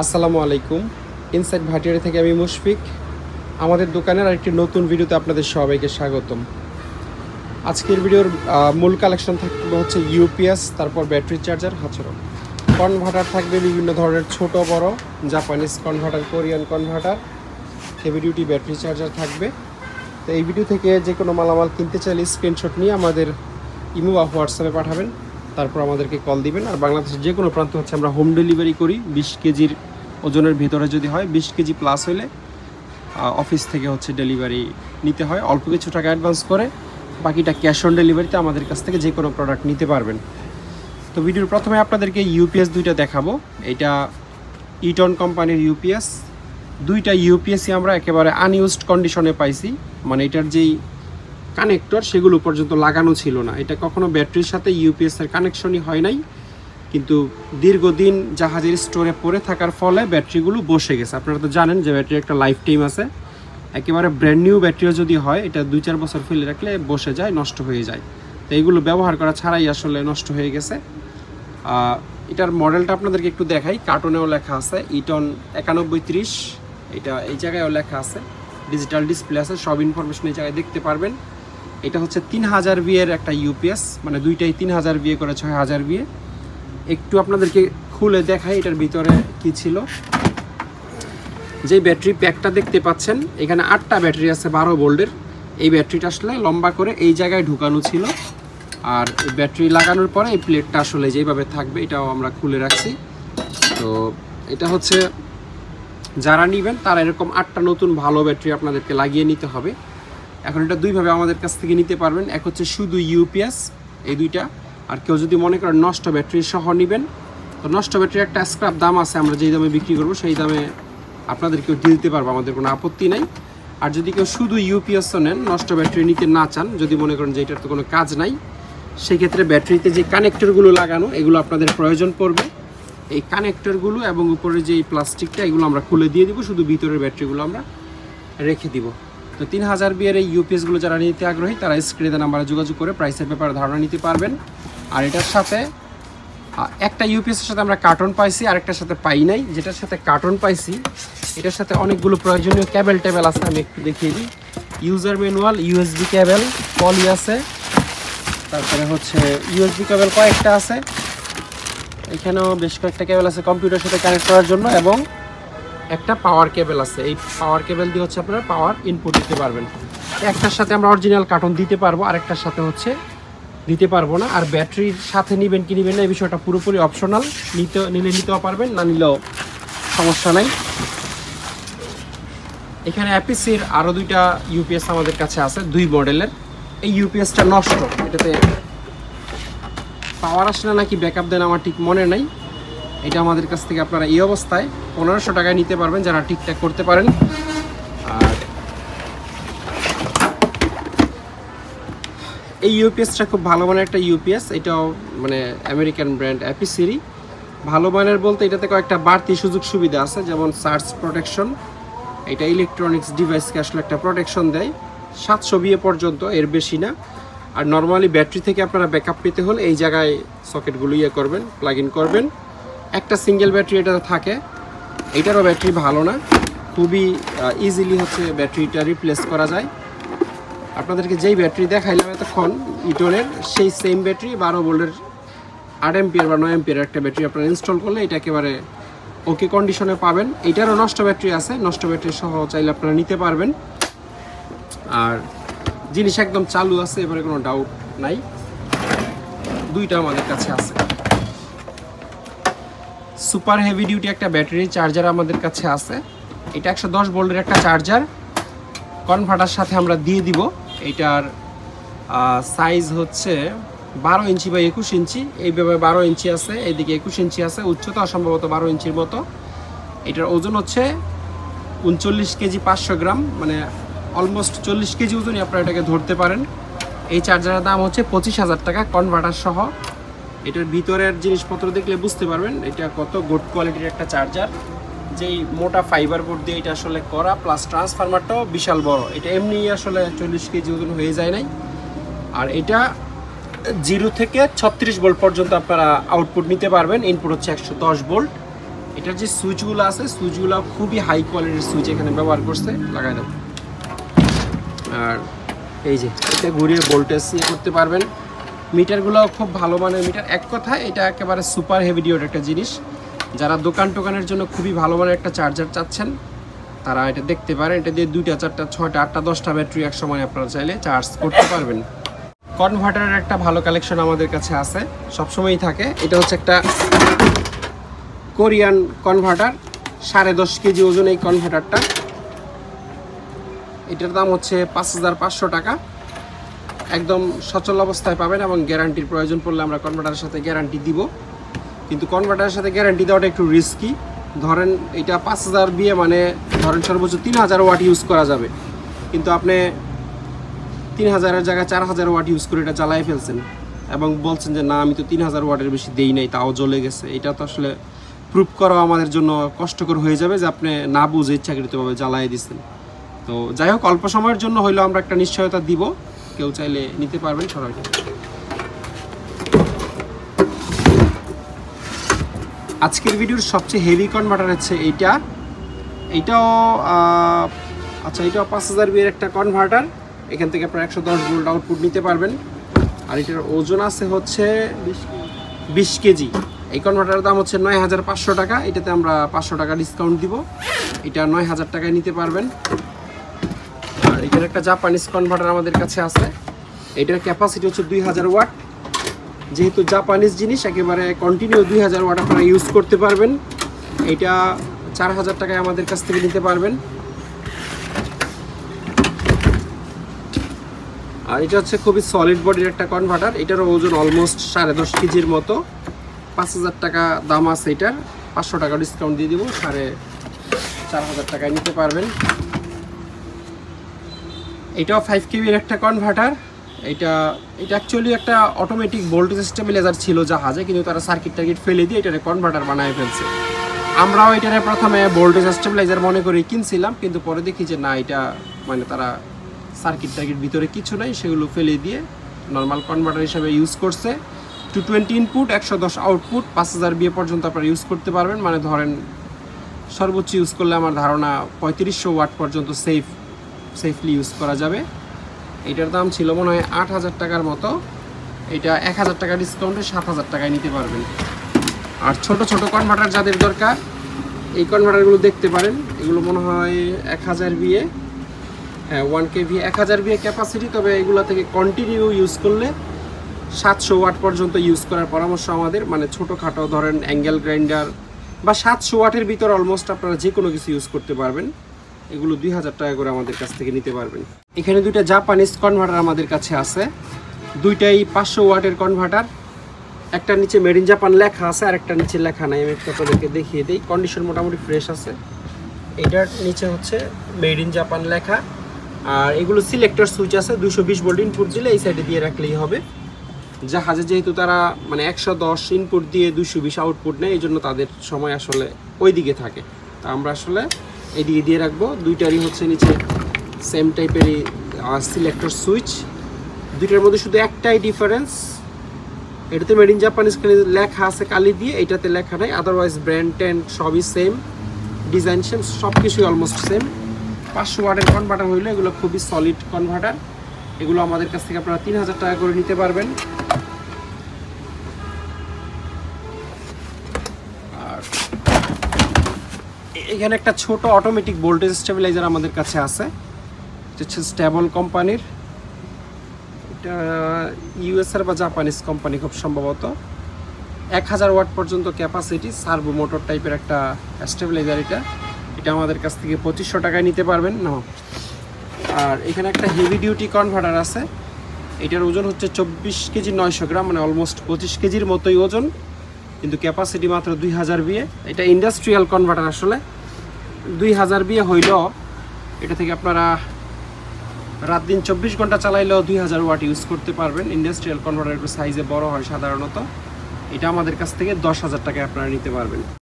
আসসালামু আলাইকুম। ইনসাইড ভাটিয়ারি থেকে আমি মুশফিক। আমাদের দোকানের আরেকটি নতুন ভিডিওতে আপনাদের সবাইকে স্বাগতম। আজকের ভিডিওর মূল কালেকশন থাকবে হচ্ছে ইউপিএস, তারপর ব্যাটারি চার্জার, হাজারো কনভার্টার থাকবে বিভিন্ন ধরনের ছোট বড়, Japanese converter, Korean converter, heavy duty battery charger থাকবে। তো এই ভিডিও থেকে যে কোনো মালামাল কিনতে চাইলে স্ক্রিনশট নিয়ে আমাদের ইমো বা হোয়াটসঅ্যাপে পাঠাবেন, তারপর আমাদেরকে কল দিবেন। আর বাংলাদেশের যে কোনো প্রান্ত হচ্ছে আমরা হোম ডেলিভারি করি। 20 কেজির ওজনের ভিতরে যদি হয়, 20 কেজি প্লাস হলে অফিস থেকে হচ্ছে ডেলিভারি নিতে হয়। অল্প কিছু টাকা অ্যাডভান্স করে বাকিটা ক্যাশ অন ডেলিভারিতে আমাদের কাছ থেকে যে কোনো প্রোডাক্ট নিতে পারবেন। তো ভিডিওর প্রথমে আপনাদেরকে ইউপিএস দুইটা দেখাবো। এটা ইটন কোম্পানির ইউপিএস। দুইটা ইউপিএসই আমরা একেবারে আনইউজড কন্ডিশনে পাইছি, মানে এটার যেই কানেক্টর সেগুলো পর্যন্ত লাগানো ছিল না। এটা কখনো ব্যাটারির সাথে ইউপিএসের কানেকশনই হয় নাই, কিন্তু দীর্ঘদিন জাহাজের স্টোরে পড়ে থাকার ফলে ব্যাটারিগুলো বসে গেছে। আপনারা তো জানেন যে ব্যাটারি একটা লাইফ টাইম আছে। একেবারে ব্র্যান্ড নিউ ব্যাটারিও যদি হয়, এটা 2-4 বছর ফেলে রাখলে বসে যায়, নষ্ট হয়ে যায়। তো এইগুলো ব্যবহার করা ছাড়াই আসলে নষ্ট হয়ে গেছে। এটার মডেলটা আপনাদেরকে একটু দেখাই। কার্টুনেও লেখা আছে ইটন 9130, এটা এই জায়গায়ও লেখা আছে, ডিজিটাল ডিসপ্লে আছে, সব ইনফরমেশন এই জায়গায় দেখতে পারবেন। এটা হচ্ছে 3000 বিএর একটা ইউপিএস, মানে দুইটাই 3000 বিএ করে 6000 বিএ। একটু আপনাদেরকে খুলে দেখাই এটার ভিতরে কি ছিল। যে ব্যাটারি প্যাকটা দেখতে পাচ্ছেন, এখানে 8টা ব্যাটারি আছে 12 ভোল্টের। এই ব্যাটারিটা আসলে লম্বা করে এই জায়গায় ঢুকানো ছিল, আর ব্যাটারি লাগানোর পরে এই প্লেটটা আসলে যেভাবে থাকবে এটাও আমরা খুলে রাখছি। তো এটা হচ্ছে যারা নেবেন তারা এরকম 8টা নতুন ভালো ব্যাটারি আপনাদেরকে লাগিয়ে নিতে হবে। এখন এটা দুইভাবে আমাদের কাছ থেকে নিতে পারবেন। এক হচ্ছে শুধু ইউপিএস, এই দুইটা। আর কেউ যদি মনে করেন নষ্ট ব্যাটারি সহ নেবেন, তো নষ্ট ব্যাটারি একটা স্ক্র্যাপ দাম আছে, আমরা যেই দামে বিক্রি করবো সেই দামে আপনাদেরকেও দিয়ে দিতে পারবো, আমাদের কোনো আপত্তি নাই। আর যদি কেউ শুধু ইউপিএসও নেন, নষ্ট ব্যাটারি নিতে না চান, যদি মনে করেন যে এটার তো কোনো কাজ নাই, সেক্ষেত্রে ব্যাটারিতে যে কানেক্টরগুলো লাগানো এগুলো আপনাদের প্রয়োজন পড়বে। এই কানেক্টরগুলো এবং উপরে যে প্লাস্টিকটা এগুলো আমরা খুলে দিয়ে দিব, শুধু ভিতরের ব্যাটারিগুলো আমরা রেখে দিব। তো 3000 বিএর এই ইউপিএসগুলো যারা নিতে আগ্রহী তারা স্ক্রিনে নাম্বারে যোগাযোগ করে প্রাইসের ব্যাপারে ধারণা নিতে পারবেন। আর এটার সাথে একটা ইউপিএসের সাথে আমরা কার্টন পাইছি, আরেকটার সাথে পাই নাই। যেটার সাথে কার্টন পাইছি এটার সাথে অনেকগুলো প্রয়োজনীয় ক্যাবেল টেবেল আছে, আমি একটু দেখিয়ে দিই। ইউজার ম্যানুয়াল, ইউএসবি ক্যাবেল, পলি আছে, তারপরে হচ্ছে ইউএসবি কেবল কয়েকটা আছে, এখানেও বেশ কয়েকটা কেবল আছে কম্পিউটারের সাথে কানেক্ট করার জন্য, এবং একটা পাওয়ার কেবল আছে। এই পাওয়ার কেবল দিয়ে হচ্ছে আপনারা পাওয়ার ইনপুট দিতে পারবেন। একটার সাথে আমরা অরিজিনাল কার্টন দিতে পারবো, আরেকটার সাথে হচ্ছে দিতে পারবো না। আর ব্যাটারির সাথে নেবেন কি নেবেন না এই বিষয়টা পুরোপুরি অপশনাল, নিলে নিতেও পারবেন, না নিলেও সমস্যা নাই। এখানে অ্যাপিসির আরও দুইটা ইউপিএস আমাদের কাছে আছে, 2 মডেলের। এই ইউপিএসটা নষ্ট, এটাতে পাওয়ার আসে না নাকি ব্যাকআপ দেন আমার ঠিক মনে নাই। এটা আমাদের কাছ থেকে আপনারা এই অবস্থায় 1500 টাকায় নিতে পারবেন যারা ঠিকঠাক করতে পারেন। আর এই ইউপিএসটা খুব ভালো মানের একটা ইউপিএস, এটাও মানে আমেরিকান ব্র্যান্ড অ্যাপিসিরি। ভালো মানের বলতে এটাতে কয়েকটা বাড়তি সুযোগ সুবিধা আছে, যেমন সার্চ প্রোটেকশন। এটা ইলেকট্রনিক্স ডিভাইসকে আসলে একটা প্রোটেকশন দেয় 700 বিএ পর্যন্ত, এর বেশি না। আর নর্মালি ব্যাটারি থেকে আপনারা ব্যাকআপ পেতে হলে এই জায়গায় সকেটগুলো করবেন, প্লাগ ইন করবেন। একটা সিঙ্গেল ব্যাটারি এটা থাকে, এটারও ব্যাটারি ভালো না, খুবই ইজিলি হচ্ছে ব্যাটারিটা রিপ্লেস করা যায়। আপনাদেরকে যেই ব্যাটারি দেখাইলাম এতক্ষণ ইটনের, সেই সেম ব্যাটারি 12 ভোল্টের 8 এম্পিয়ার বা 9 এম্পিয়ার একটা ব্যাটারি আপনারা ইনস্টল করলে এটা একেবারে ওকে কন্ডিশনে পাবেন। এটারও নষ্ট ব্যাটারি আছে, নষ্ট ব্যাটারি সহ চাইলে আপনারা নিতে পারবেন। আর জিনিস একদম চালু আছে, এবারে কোনো ডাউট নাই। দুইটা আমাদের কাছে আছে। সুপার হেভি ডিউটি একটা ব্যাটারি চার্জার আমাদের কাছে আছে। এটা 110 ভোল্টের একটা চার্জার, কনভার্টার সাথে আমরা দিয়ে দিব। এটার সাইজ হচ্ছে 12 ইঞ্চি বা 21 ইঞ্চি, এইভাবে 12 ইঞ্চি আছে, এইদিকে 21 ইঞ্চি আছে, উচ্চতা সম্ভবত 12 ইঞ্চির মতো। এটার ওজন হচ্ছে 39 কেজি 500 গ্রাম, মানে অলমোস্ট 40 কেজি ওজনই আপনারা এটাকে ধরতে পারেন। এই চার্জারের দাম হচ্ছে 25,000 টাকা কনভার্টার সহ। এটার ভিতরের জিনিসপত্র দেখলে বুঝতে পারবেন এটা কত গুড কোয়ালিটির একটা চার্জার। যেই মোটা ফাইবার বোর্ড দিয়ে এটা আসলে করা, প্লাস ট্রান্সফরমারটাও বিশাল বড়। এটা এমনি আসলে 40 কেজি ওজন হয়ে যায় নাই। আর এটা 0 থেকে 36 ভোল্ট পর্যন্ত আপনারা আউটপুট নিতে পারবেন। ইনপুট হচ্ছে 110 ভোল্ট। এটার যে সুইচগুলো আছে সুইচগুলো খুবই হাই কোয়ালিটির সুইচ এখানে ব্যবহার করছে, লাগাই দাও। আর এই যে এটা ঘুরিয়ে ভোল্টেজ করতে পারবেন। মিটারগুলো খুব ভালো মানের মিটার। এক কথায় এটা একেবারে সুপার হেভি ডিউটি একটা জিনিস। যারা দোকান টোকানের জন্য খুবই ভালো মানের একটা চার্জার চাচ্ছেন তারা এটা দেখতে পারেন। এটা দিয়ে 2টা 4টা 6টা 8টা 10টা ব্যাটারি এক সময় আপনারা চাইলে চার্জ করতে পারবেন। কনভার্টারের একটা ভালো কালেকশন আমাদের কাছে আছে, সবসময়ই থাকে। এটা হচ্ছে একটা কোরিয়ান কনভার্টার, 10.5 কেজি ওজন এই কনভার্টারটা। এটার দাম হচ্ছে 5500 টাকা। একদম সচল অবস্থায় পাবেন এবং গ্যারান্টির প্রয়োজন পড়লে আমরা কনভার্টারের সাথে গ্যারান্টি দিব। কিন্তু কনভার্টারের সাথে গ্যারান্টি দেওয়াটা একটু রিস্কি। ধরেন এটা 5000 বিয়ে মানে ধরেন সর্বোচ্চ 3000 ওয়াট ইউজ করা যাবে, কিন্তু আপনি 3000-এর জায়গায় 4000 ওয়াট ইউজ করে এটা চালাই ফেলছেন এবং বলছেন যে না আমি তো 3000 ওয়াটের বেশি দেই নাই, তাও জ্বলে গেছে। এটা তো আসলে প্রুফ করা আমাদের জন্য কষ্টকর হয়ে যাবে যে আপনি না বুঝে ইচ্ছাকৃতভাবে জ্বালাই দিচ্ছেন। তো যাই হোক, অল্প সময়ের জন্য হইলেও আমরা একটা নিশ্চয়তা দিব, কেউ চাইলে নিতে পারবেন সরাসরি। আজকের ভিডিওর সবচেয়ে হেভি কনভার্টার হচ্ছে এইটাও আচ্ছা, এটাও 5000 বিয়ের একটা কনভার্টার। এখান থেকে আপনারা 110 ভোল্ট আউটপুট নিতে পারবেন। আর এটার ওজন আছে হচ্ছে 20 কেজি। এই কনভার্টারের দাম হচ্ছে 9500 টাকা। এটাতে আমরা 500 টাকা ডিসকাউন্ট দিব, এটা 9000 টাকায় নিতে পারবেন। আর এখানে একটা জাপানিজ কনভার্টার আমাদের কাছে আছে। এটার ক্যাপাসিটি হচ্ছে 2000 ওয়াট। যেহেতু জাপানিজ জিনিস একেবারে কন্টিনিউ 2000 ওয়াট আপনারা ইউজ করতে পারবেন। এটা 4000 টাকায় আমাদের কাছ থেকে নিতে পারবেন। আর এটা হচ্ছে খুবই সলিড বডির একটা কনভার্টার। এটারও ওজন অলমোস্ট 10.5 কেজির মতো। 5000 টাকা দাম আছে এটার, 500 টাকা ডিসকাউন্ট দিয়ে দিব, 4500 টাকায় নিতে পারবেন। এটাও 5 কেবির একটা কনভার্টার। এটা অ্যাকচুয়ালি একটা অটোমেটিক ভোল্টেজ স্টেবিলাইজার ছিল জাহাজে, কিন্তু তারা সার্কিট টার্কিট ফেলে দিয়ে এটারে কনভার্টার বানায় ফেলছে। আমরাও এটারে প্রথমে ভোল্টেজ স্টেবিলাইজার মনে করে কিনছিলাম, কিন্তু পরে দেখি যে না, এটা মানে তারা সার্কিট টার্কিট ভিতরে কিছু নাই, সেগুলো ফেলে দিয়ে নর্মাল কনভার্টার হিসাবে ইউজ করছে। 220 ইনপুট 110 আউটপুট, 5000 বিয়ে পর্যন্ত আপনারা ইউজ করতে পারবেন। মানে ধরেন সর্বোচ্চ ইউজ করলে আমার ধারণা 3500 ওয়াট পর্যন্ত সেফলি ইউজ করা যাবে। এটার দাম ছিল মনে হয় 8000 টাকার মতো। এটা 1000 টাকা ডিসকাউন্টে 7000 টাকায় নিতে পারবেন। আর ছোট ছোট কনভার্টার যাদের দরকার এই কনভার্টারগুলো দেখতে পারেন। এগুলো মনে হয় 1000 বিয়ে, হ্যাঁ 1 কেভি 1000 বিয়ে ক্যাপাসিটি। তবে এগুলো থেকে কন্টিনিউ ইউজ করলে 700 ওয়াট পর্যন্ত ইউজ করার পরামর্শ আমাদের। মানে ছোটোখাটো ধরেন অ্যাঙ্গেল গ্রাইন্ডার বা 700 ওয়াটের ভিতর অলমোস্ট আপনারা যে কোনো কিছু ইউজ করতে পারবেন। এগুলো 2000 টাকা করে আমাদের কাছ থেকে নিতে পারবেন। এখানে দুইটা জাপানিজ কনভার্টার আমাদের কাছে আছে, দুইটাই 500 ওয়াটের কনভার্টার। একটা নিচে মেড ইন জাপান লেখা আছে, আর একটা নিচে লেখা নাই। আমি একটু আপনাদেরকে দেখিয়ে দিই। কন্ডিশন মোটামুটি ফ্রেশ আছে। এটার নিচে হচ্ছে মেড ইন জাপান লেখা। আর এগুলো সিলেক্টর সুইচ আছে, 220 ভোল্ট ইনপুট দিলে এই সাইডে দিয়ে রাখলেই হবে। জাহাজে যেহেতু তারা মানে 110 ইনপুট দিয়ে 220 আউটপুট নেয়, এই জন্য তাদের সময় আসলে ওই দিকে থাকে। তা আমরা আসলে এইদিকে দিয়ে রাখবো। দুইটারই হচ্ছে নিচে সেম টাইপেরই সিলেক্টর সুইচ। দুইটার মধ্যে শুধু একটাই ডিফারেন্স, এটাতে মেড ইন জাপানিজ লেখা আছে কালি দিয়ে, এটাতে লেখা নাই। আদারওয়াইজ ব্র্যান্ড ট্যান্ড সবই সেম, ডিজাইন সেম, সব কিছুই অলমোস্ট সেম। 500 ওয়াটের কনভার্টার হইলে এগুলো খুবই সলিড কনভার্টার। এগুলো আমাদের কাছ থেকে আপনারা 3000 টাকা করে নিতে পারবেন। আর এখানে একটা ছোট অটোমেটিক ভোল্টেজ স্টেবিলাইজার আমাদের কাছে আছে, এটা হচ্ছে স্টেবল কোম্পানির। এটা ইউএসএর বা জাপানিজ কোম্পানি খুব সম্ভবত। 1000 ওয়াট পর্যন্ত ক্যাপাসিটি, সার্ভো মোটর টাইপের একটা স্টেবিলাইজার। এটা আমাদের কাছ থেকে 2500 টাকায় নিতে পারবেন না। আর এখানে একটা হেভি ডিউটি কনভার্টার আছে। এটার ওজন হচ্ছে 24 কেজি 900 গ্রাম, মানে অলমোস্ট 25 কেজির মতোই ওজন, কিন্তু ক্যাপাসিটি মাত্র 2000 বিয়ে। এটা ইন্ডাস্ট্রিয়াল কনভার্টার। আসলে 2000 বিয়ে হইলেও এটা থেকে আপনারা রাত দিন 24 ঘন্টা চালাইলেও 2000 ওয়াট ইউজ করতে পারবেন। ইন্ডাস্ট্রিয়াল কনভার্টার একটু সাইজে বড় হয় সাধারণত। এটা আমাদের কাছ থেকে 10000 টাকায় আপনারা নিতে পারবেন।